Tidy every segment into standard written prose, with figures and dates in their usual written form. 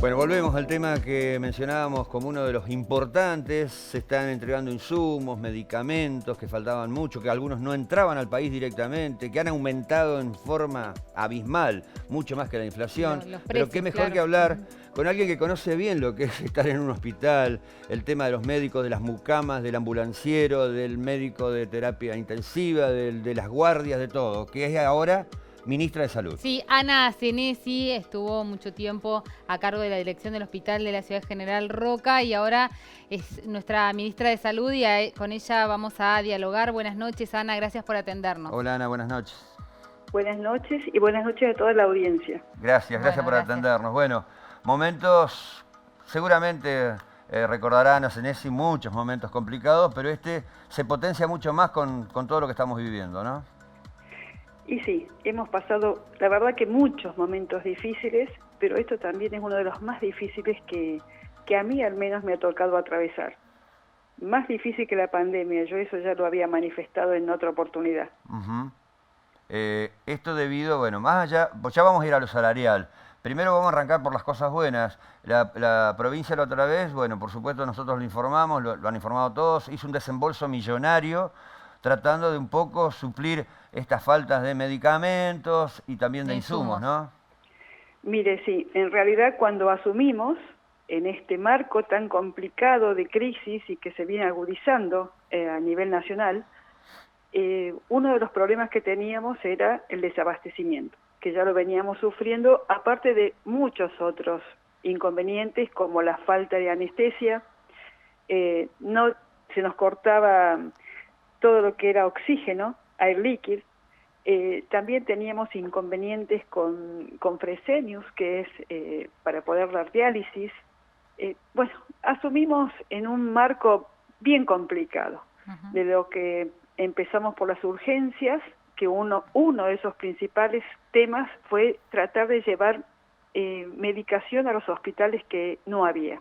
Bueno, volvemos al tema que mencionábamos como uno de los importantes. Se están entregando insumos, medicamentos que faltaban mucho, que algunos no entraban al país directamente, que han aumentado en forma abismal, mucho más que la inflación. Los precios, Pero qué mejor claro, que hablar con alguien que conoce bien lo que es estar en un hospital, el tema de los médicos, de las mucamas, del ambulanciero, del médico de terapia intensiva, de las guardias, de todo, que es ahora ministra de Salud. Sí, Ana Senesi estuvo mucho tiempo a cargo de la dirección del hospital de la Ciudad General Roca y ahora es nuestra ministra de Salud y con ella vamos a dialogar. Buenas noches, Ana, gracias por atendernos. Hola, Ana, buenas noches. Buenas noches y buenas noches a toda la audiencia. Gracias por atendernos. Bueno, momentos, seguramente recordarán a Senesi muchos momentos complicados, pero este se potencia mucho más con todo lo que estamos viviendo, ¿no? Y sí, hemos pasado, la verdad que muchos momentos difíciles, pero esto también es uno de los más difíciles que a mí al menos me ha tocado atravesar. Más difícil que la pandemia, yo eso ya lo había manifestado en otra oportunidad. Esto debido, bueno, más allá, pues ya vamos a ir a lo salarial. Primero vamos a arrancar por las cosas buenas. La provincia la otra vez, bueno, por supuesto nosotros lo informamos, lo han informado todos, hizo un desembolso millonario tratando de un poco suplir estas faltas de medicamentos y también de insumos, ¿no? Mire, sí, en realidad cuando asumimos en este marco tan complicado de crisis y que se viene agudizando a nivel nacional, uno de los problemas que teníamos era el desabastecimiento, que ya lo veníamos sufriendo, aparte de muchos otros inconvenientes como la falta de anestesia, no se nos cortaba todo lo que era oxígeno, air liquid. También teníamos inconvenientes con Fresenius, que es para poder dar diálisis. Bueno, asumimos en un marco bien complicado, de lo que empezamos por las urgencias, que uno de esos principales temas fue tratar de llevar medicación a los hospitales que no había.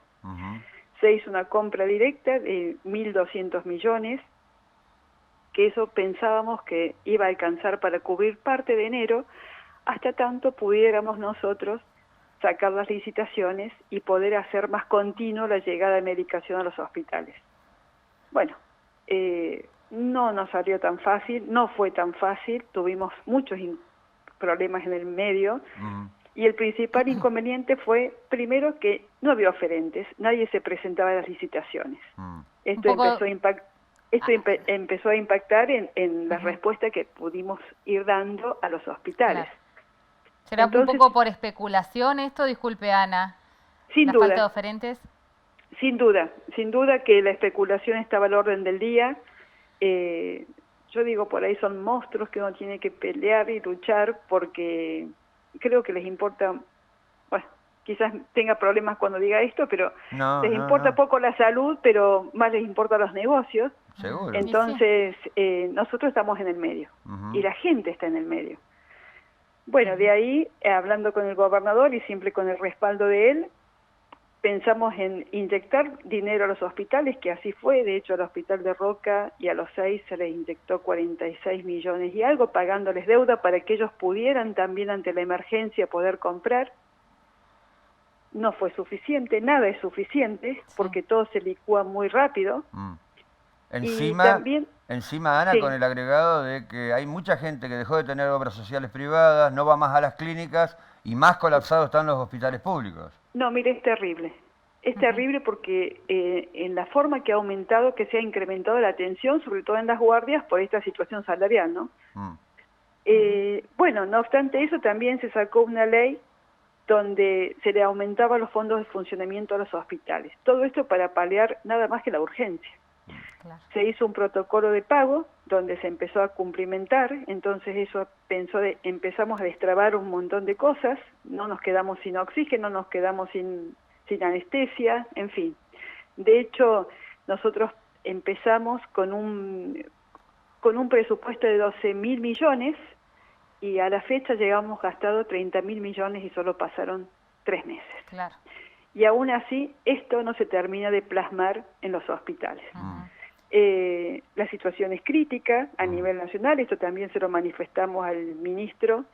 Se hizo una compra directa de 1.200 millones, que eso pensábamos que iba a alcanzar para cubrir parte de enero, hasta tanto pudiéramos nosotros sacar las licitaciones y poder hacer más continua la llegada de medicación a los hospitales. Bueno, no nos salió tan fácil, no fue tan fácil, tuvimos muchos problemas en el medio, y el principal inconveniente fue, primero, que no había oferentes, nadie se presentaba a las licitaciones. Esto empezó a impactar en la respuesta que pudimos ir dando a los hospitales. Claro. ¿Será entonces un poco por especulación esto? Disculpe, Ana. Sin duda. ¿Falta de oferentes? Sin duda que la especulación estaba al orden del día. Yo digo, por ahí son monstruos que uno tiene que pelear y luchar porque creo que les importa, bueno, quizás tenga problemas cuando diga esto, pero les importa poco la salud, pero más les importan los negocios. Seguro. Entonces, nosotros estamos en el medio y la gente está en el medio. Bueno, de ahí, hablando con el gobernador y siempre con el respaldo de él, pensamos en inyectar dinero a los hospitales, que así fue. De hecho, al hospital de Roca y a los 6 se les inyectó 46 millones y algo, pagándoles deuda para que ellos pudieran también ante la emergencia poder comprar. No fue suficiente, nada es suficiente, porque todo se licúa muy rápido. Encima, Ana, con el agregado de que hay mucha gente que dejó de tener obras sociales privadas, no va más a las clínicas y más colapsados están los hospitales públicos. No, mire, es terrible. Es terrible porque en la forma que ha aumentado, que se ha incrementado la atención, sobre todo en las guardias, por esta situación salarial, ¿no? Bueno, no obstante eso, también se sacó una ley donde se le aumentaba los fondos de funcionamiento a los hospitales. Todo esto para paliar nada más que la urgencia. Claro. Se hizo un protocolo de pago donde se empezó a cumplimentar, entonces eso empezamos a destrabar un montón de cosas, no nos quedamos sin oxígeno, nos quedamos sin anestesia, en fin. De hecho, nosotros empezamos con un presupuesto de 12.000 millones y a la fecha llegamos gastado 30.000 millones y solo pasaron 3 meses. Claro. Y aún así, esto no se termina de plasmar en los hospitales. La situación es crítica a nivel nacional, esto también se lo manifestamos al ministro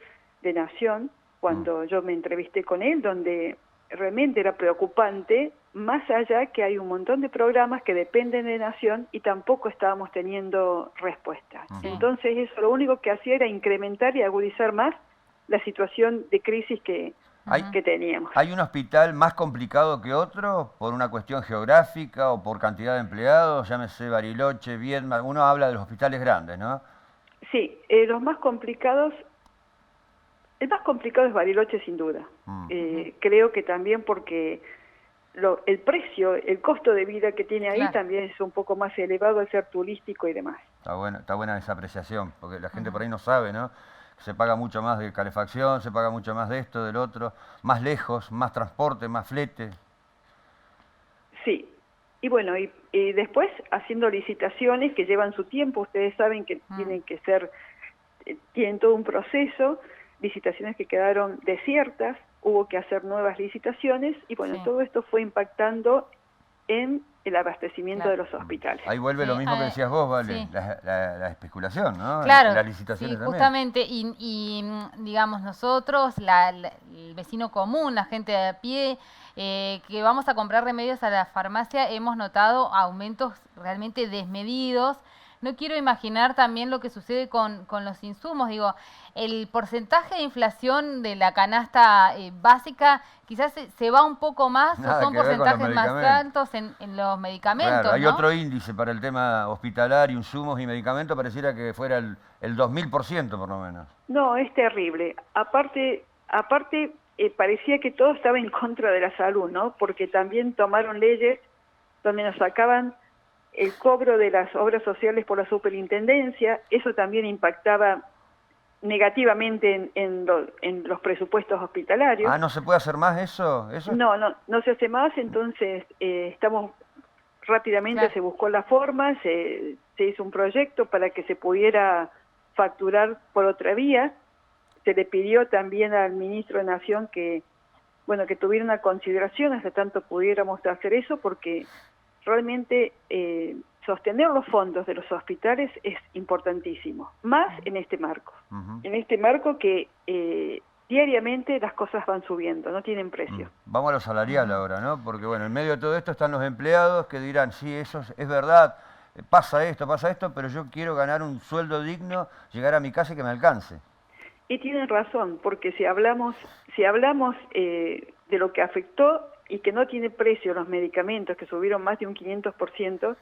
de Nación cuando yo me entrevisté con él, donde realmente era preocupante, más allá que hay un montón de programas que dependen de Nación y tampoco estábamos teniendo respuesta. Ujú. Entonces eso lo único que hacía era incrementar y agudizar más la situación de crisis ¿Hay, que teníamos. ¿Hay un hospital más complicado que otro por una cuestión geográfica o por cantidad de empleados? Llámese Bariloche, Viedma, uno habla de los hospitales grandes, ¿no? Sí, los más complicados, el más complicado es Bariloche sin duda. Creo que también porque el precio, el costo de vida que tiene ahí Claro. también es un poco más elevado al ser turístico y demás. Está buena esa apreciación, porque la gente por ahí no sabe, ¿no? Se paga mucho más de calefacción, se paga mucho más de esto, del otro, más lejos, más transporte, más flete. Sí, y bueno, y después haciendo licitaciones que llevan su tiempo, ustedes saben que tienen que ser, tienen todo un proceso, licitaciones que quedaron desiertas, hubo que hacer nuevas licitaciones y bueno, Sí. todo esto fue impactando en el abastecimiento de los hospitales. Ahí vuelve lo mismo que decías vos, Vale, sí. la especulación, ¿no? Claro, En las licitaciones sí, también. justamente, digamos nosotros, el vecino común, la gente de a pie, que vamos a comprar remedios a la farmacia, hemos notado aumentos realmente desmedidos. No quiero imaginar también lo que sucede con los insumos. Digo, el porcentaje de inflación de la canasta básica quizás se va un poco más Nada o son que ver con los porcentajes más medicamentos. altos en los medicamentos, Claro, hay ¿no? otro índice para el tema hospitalario, insumos y medicamentos, pareciera que fuera el 2000% por lo menos. No, es terrible. Aparte parecía que todo estaba en contra de la salud, ¿no? Porque también tomaron leyes donde nos sacaban el cobro de las obras sociales por la superintendencia, eso también impactaba negativamente en los presupuestos hospitalarios. Ah, ¿no se puede hacer más eso? No se hace más, entonces estamos rápidamente, Claro. se buscó la forma, se hizo un proyecto para que se pudiera facturar por otra vía, se le pidió también al ministro de Nación que tuviera una consideración hasta tanto pudiéramos hacer eso, porque realmente sostener los fondos de los hospitales es importantísimo, más en este marco. En este marco que diariamente las cosas van subiendo, no tienen precio. Vamos a lo salarial ahora, ¿no? Porque bueno, en medio de todo esto están los empleados que dirán, sí, eso es verdad, pasa esto, pero yo quiero ganar un sueldo digno, llegar a mi casa y que me alcance. Y tienen razón, porque si hablamos de lo que afectó y que no tiene precio los medicamentos, que subieron más de un 500%,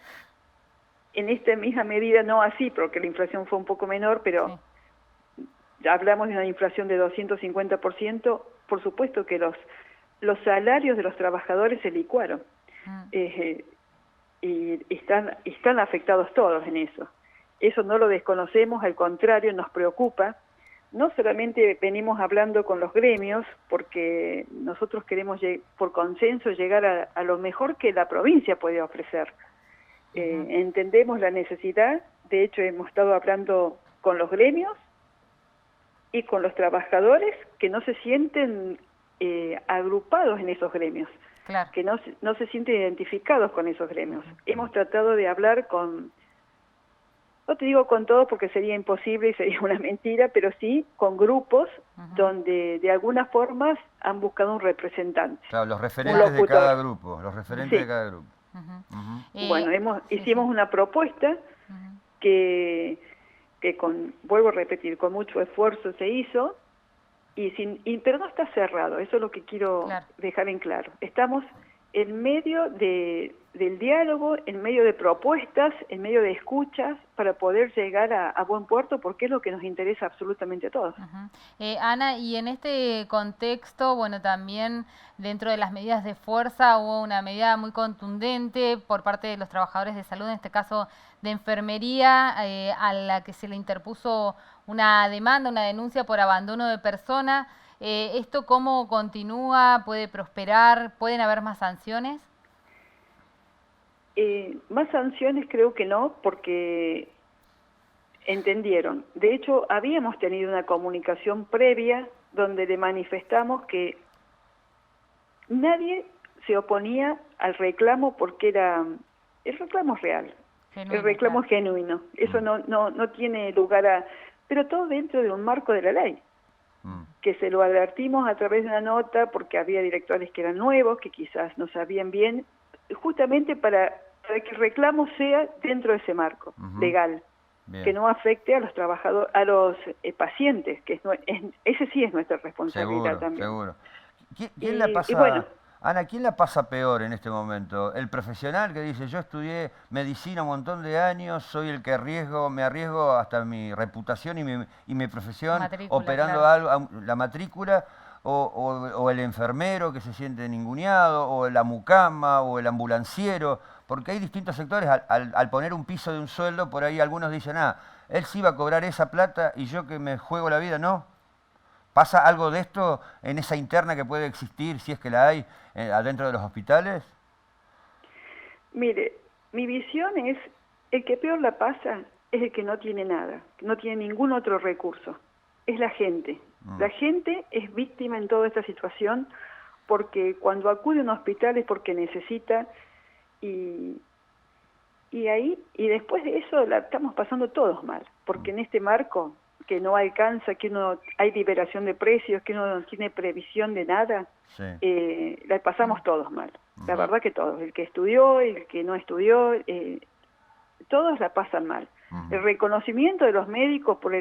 en esta misma medida no así, porque la inflación fue un poco menor, pero hablamos de una inflación de 250%, por supuesto que los salarios de los trabajadores se licuaron, y están afectados todos en eso. Eso no lo desconocemos, al contrario, nos preocupa. No solamente venimos hablando con los gremios, porque nosotros queremos por consenso llegar a lo mejor que la provincia puede ofrecer. Entendemos la necesidad, de hecho hemos estado hablando con los gremios y con los trabajadores que no se sienten agrupados en esos gremios, Claro. que no se sienten identificados con esos gremios. Hemos tratado de hablar no te digo con todos porque sería imposible y sería una mentira, pero sí con grupos donde de alguna forma han buscado un representante. Claro, los referentes de cada grupo, los referentes de cada grupo. Bueno, hicimos una propuesta que vuelvo a repetir, con mucho esfuerzo se hizo, pero no está cerrado, eso es lo que quiero dejar en claro. Estamos en medio del diálogo, en medio de propuestas, en medio de escuchas, para poder llegar a buen puerto, porque es lo que nos interesa absolutamente a todos. Ana, y en este contexto, bueno, también dentro de las medidas de fuerza hubo una medida muy contundente por parte de los trabajadores de salud, en este caso de enfermería, a la que se le interpuso una demanda, una denuncia por abandono de persona. ¿Esto cómo continúa? ¿Puede prosperar? ¿Pueden haber más sanciones? Más sanciones creo que no, porque entendieron. De hecho, habíamos tenido una comunicación previa donde le manifestamos que nadie se oponía al reclamo porque el reclamo es real, el reclamo es genuino. Eso no tiene lugar pero todo dentro de un marco de la ley. que se lo advertimos a través de una nota porque había directores que eran nuevos, que quizás no sabían bien, justamente para que el reclamo sea dentro de ese marco legal, que no afecte a los trabajadores, a los pacientes, que ese sí es nuestra responsabilidad también. Seguro. ¿Quién la pasa, bueno, Ana, quién la pasa peor en este momento? ¿El profesional que dice, yo estudié medicina un montón de años, soy el que me arriesgo hasta mi reputación y mi profesión operando algo, la matrícula, o el enfermero que se siente ninguneado, o la mucama, o el ambulanciero? Porque hay distintos sectores, al poner un piso de un sueldo, por ahí algunos dicen, él sí va a cobrar esa plata y yo que me juego la vida, no. ¿Pasa algo de esto en esa interna que puede existir, si es que la hay, adentro de los hospitales? Mire, mi visión es, el que peor la pasa es el que no tiene nada, no tiene ningún otro recurso. Es la gente. La gente es víctima en toda esta situación porque cuando acude a un hospital es porque necesita y después de eso la estamos pasando todos mal, porque en este marco que no alcanza, que hay liberación de precios, que uno no tiene previsión de nada, la pasamos todos mal. La verdad que todos, el que estudió, el que no estudió, todos la pasan mal. El reconocimiento de los médicos por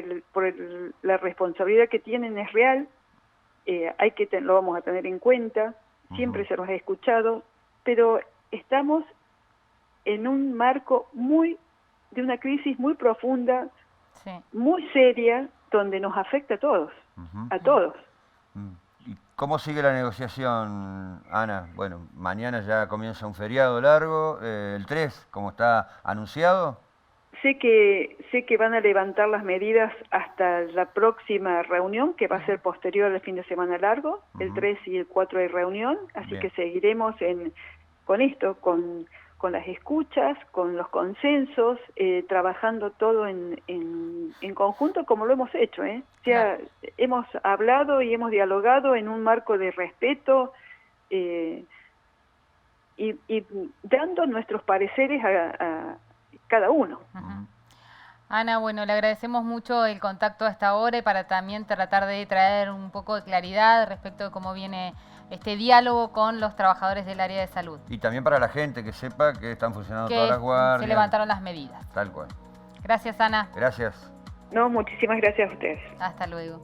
la responsabilidad que tienen es real, lo vamos a tener en cuenta, siempre se los ha escuchado, pero estamos en un marco de una crisis muy profunda, muy seria, donde nos afecta a todos, a todos. ¿Y cómo sigue la negociación, Ana? Bueno, mañana ya comienza un feriado largo, el 3, como está anunciado. Sé que van a levantar las medidas hasta la próxima reunión, que va a ser posterior al fin de semana largo. El 3 y el 4 hay reunión, así que seguiremos con esto, con las escuchas, con los consensos, trabajando todo en conjunto como lo hemos hecho. Hemos hablado y hemos dialogado en un marco de respeto y dando nuestros pareceres a cada uno. Ana, bueno, le agradecemos mucho el contacto hasta ahora y para también tratar de traer un poco de claridad respecto de cómo viene este diálogo con los trabajadores del área de salud. Y también para la gente que sepa que están funcionando todas las guardias. Se levantaron las medidas. Tal cual. Gracias, Ana. Gracias. No, muchísimas gracias a ustedes. Hasta luego.